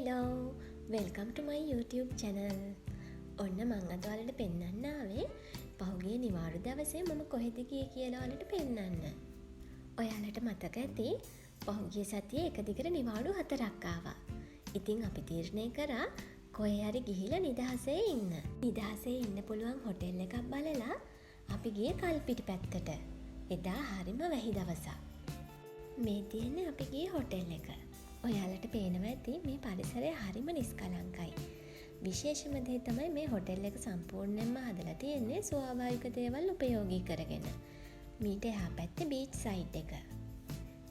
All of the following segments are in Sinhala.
Hello! Welcome to my YouTube channel. ඔන්න මං අද ඔයාලට පෙන්නන්න ආවේ පහුගිය නිවාඩු දවසේ මම කොහෙද ගියේ කියලා ඔයාලට පෙන්නන්න. ඔයාලට මතක ඇති පහුගිය සතියේ එක දිගට නිවාඩු 4ක් ආවා. ඉතින් අපි තීරණය කරා කොහේ හරි ගිහිල්ලා නිදහසේ ඉන්න. නිදහසේ ඉන්න පුළුවන් හොටෙල් එකක් බලලා අපි ගියේ කල්පිටි පැත්තට. එදා හරිම වැහි දවසක්. මේ තියෙන්නේ අපි ගියේ හොටෙල් එක. ඔයාලට පේනවා ඇති මේ පරිසරය හරිම නිස්කලංකයි. විශේෂම දේ තමයි මේ හොටෙල් එක සම්පූර්ණයෙන්ම හදලා තියෙන්නේ ස්වාභාවික දේවල් උපයෝගී කරගෙන. මීට එහා පැත්තේ බීච් සයිඩ් එක.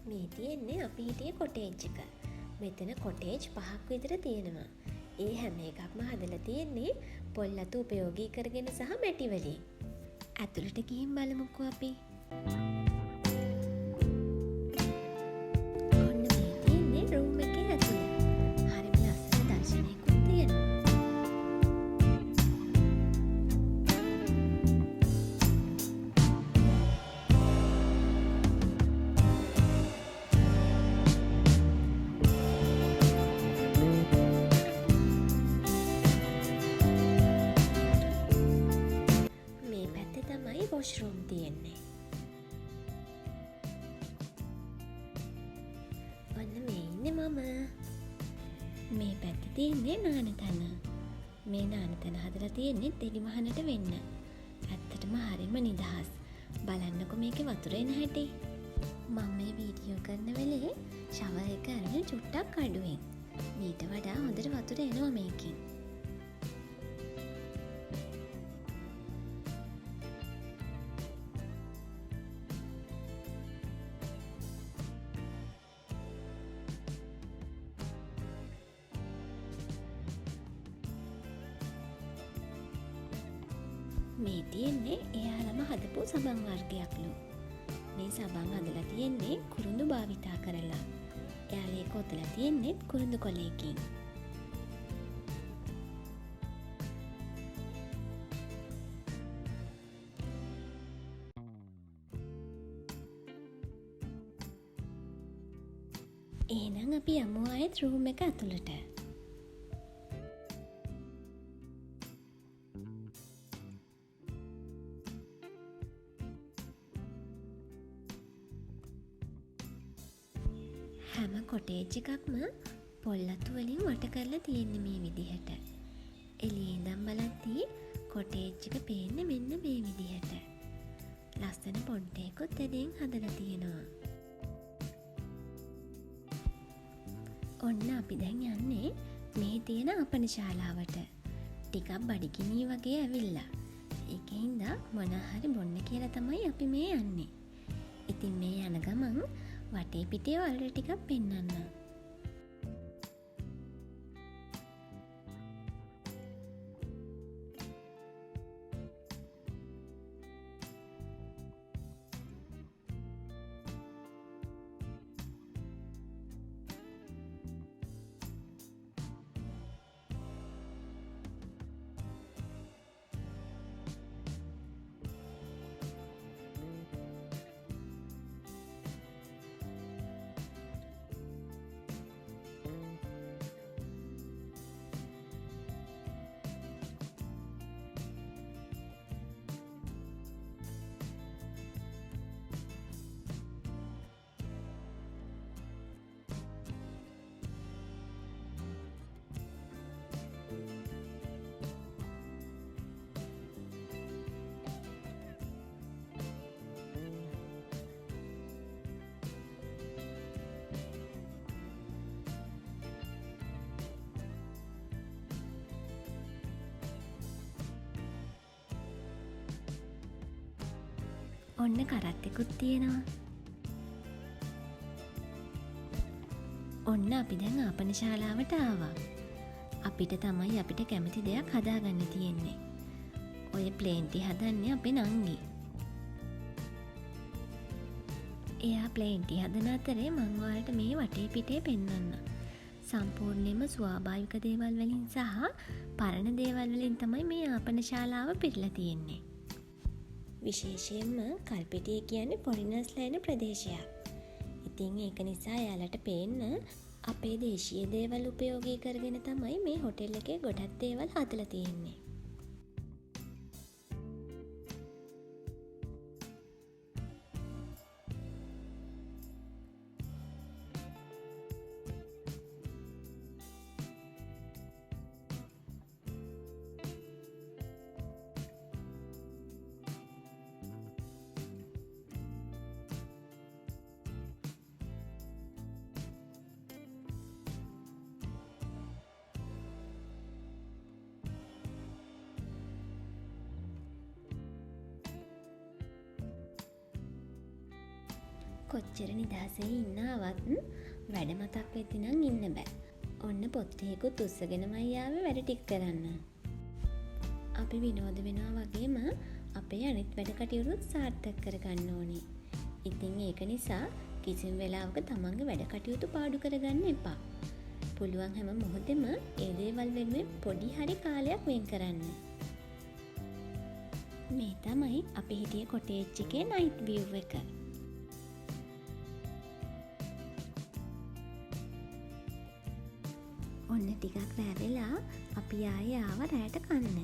මේ තියෙන්නේ අපි හිටියේ කොටේජ් එක. මෙතන කොටේජ් 5ක් විතර තියෙනවා. ඒ හැම එකක්ම හදලා තියෙන්නේ පොල් අතු උපයෝගී කරගෙන සහ මැටි වලින්. ඇතුළට ගිහින් බලමුකෝ අපි. වොෂ්රූම් තියෙන්නේ. ඔන්න මේ ඉන්නේ මම. මේ පැත්තේ තියෙන්නේ නාන තැන. මේ නාන තැන හදලා තියෙන්නේ දෙලිමහනට වෙන්න. ඇත්තටම හරිම නිදහස්. බලන්නකො මේකේ වතුර එන හැටි. මම මේ වීඩියෝ කරන වෙලේ ෂවර් එක අරගෙන චුට්ටක් අඩුවෙන්. මීට වඩා හොඳට වතුර එනවා මේකෙන්. මේ තියෙන්නේ එයාලම හදපු සබන් වර්ගයක්ලු. මේ සබන් හදලා තියෙන්නේ කුරුඳු භාවිතා කරලා. එයාලේ කොතලා තියෙන්නේ කුරුඳු කොලයකින්. එහෙනම් අපි යමු ආයෙත් රූම් එක ඇතුළට. හැම කොටේජ් එකක්ම පොල් අතු වලින් වට කරලා තියෙන්නේ මේ විදිහට. එළියේ ඉඳන් බලද්දී කොටේජ් එක පේන්නේ මෙන්න මේ විදිහට. ලස්සන පොන්ටේකුත් එදින් හදලා තියෙනවා. ඔන්න අපි දැන් යන්නේ මේ තියෙන අපන ශාලාවට. ටිකක් බඩගිනි වගේ ඇවිල්ලා. ඒකින්ද මොන හරි බොන්න කියලා තමයි අපි මේ යන්නේ. ඉතින් මේ යන ගමන් වටේ පිටේ වලට ටිකක් පෙන්නන්න. ඔන්න කරත්තෙකුත් තියෙනවා. ඔන්න අපි දැන් ආපන ශාලාවට ආවා. අපිට තමයි අපිට කැමති දෙයක් හදාගන්න තියෙන්නේ. ඔය ප්ලේන්ටි හදන්නේ අපේ නංගි. එයා ප්ලේන්ටි හදන අතරේ මං ඔයාලට මේ වටේ පිටේ පෙන්වන්න. සම්පූර්ණයෙන්ම ස්වාභාවික දේවල් වලින් සහ පරණ දේවල් වලින් තමයි මේ ආපන ශාලාව පිරලා තියෙන්නේ. විශේෂයෙන්ම කල්පිටිය කියන්නේ පොරිනර්ස්ලා එන ප්‍රදේශයක්. ඉතින් ඒක නිසා එයාලට පේන්න අපේ දේශීය දේවල් උපයෝගී කරගෙන තමයි මේ හොටෙල් එකේ ගොඩක් දේවල් හදලා තියෙන්නේ. කොච්චර නිදහසේ ඉන්නාවත් වැඩ මතක් වෙද්දි නම් ඉන්න බෑ. ඔන්න පොත්තේකුත් උස්සගෙනමයි ආවේ වැඩ ටික කරන්න. අපි විනෝද වෙනවා වගේම අපේ අනිත් වැඩ කටයුතුත් සාර්ථක කරගන්න ඕනේ. ඉතින් ඒක නිසා කිසිම වෙලාවක තමන්ගේ වැඩ කටයුතු පාඩු කරගන්න එපා. පුළුවන් හැම මොහොතෙම ඒ දේවල් වෙනුවෙන් පොඩි හරි කාලයක් වෙන් කරන්න. මේ තමයි අපි හිටිය කොටේජ් එකේ නයිට් විව් එක. ඔන්න ටිකක් රෑ වෙලා අපි ආයේ ආව රෑට කන්න.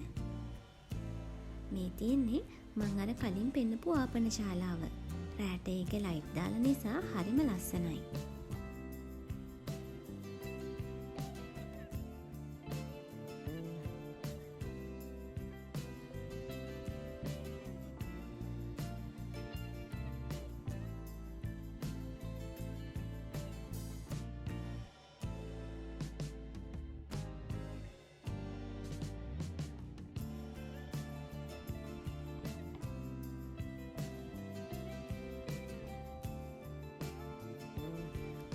මේ තියෙන්නේ මං අර කලින් පෙන්නපු ආපන ශාලාව. රෑට ඒකේ ලයිට් දාලා නිසා හරිම ලස්සනයි.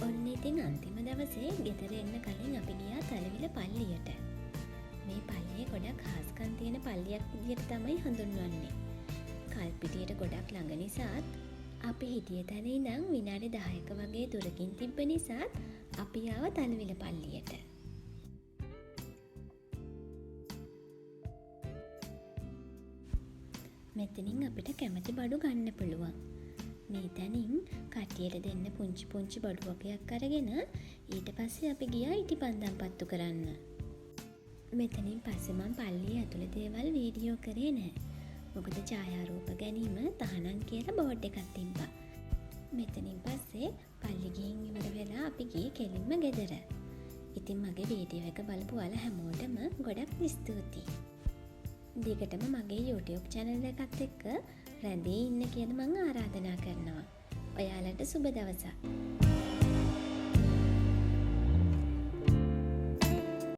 ඔන්න ඉතින් අන්තිම දවසේ ගෙදර එන්න කලින් අපි ගියා තලවිල පල්ලියට. මේ පල්ලිය ගොඩක් හාස්කම් තියෙන පල්ලියක් විදියට තමයි හඳුන්වන්නේ. කල්පිටියට ගොඩක් ළඟ නිසාත් අපි හිටිය තැන ඉඳන් විනාඩි 10ක වගේ දුරකින් තිබ්බ නිසාත් අපි ආව තලවිල පල්ලියට. මෙතනින් අපිට කැමති බඩු ගන්න පුළුවන්. මේ තැනින් කට්ටියට දෙන්න පුංචි පුංචි බඩු වගයක් අරගෙන ඊට පස්සේ අපි ගියා ඉටිපන්දම් පත්තු කරන්න. මෙතනින් පස්සේ මම පල්ලිය ඇතුළේ දේවල් වීඩියෝ කරේ නැහැ. මොකද ඡායාරූප ගැනීම තහනම් කියලා බෝඩ් එකක් තිබ්බා. මෙතනින් පස්සේ පල්ලි ගිහින් ඉවර වෙලා අපි ගියේ කෙලින්ම ගෙදර. ඉතින් මගේ වීඩියෝ එක බලපු ඔයාලා හැමෝටම ගොඩක් ස්තුතියි. දිගටම මගේ YouTube channel එකත් එක්ක රැඳී ඉන්න කියලා මම ආරාධනා කරනවා. ඔයාලට සුබ දවසක්.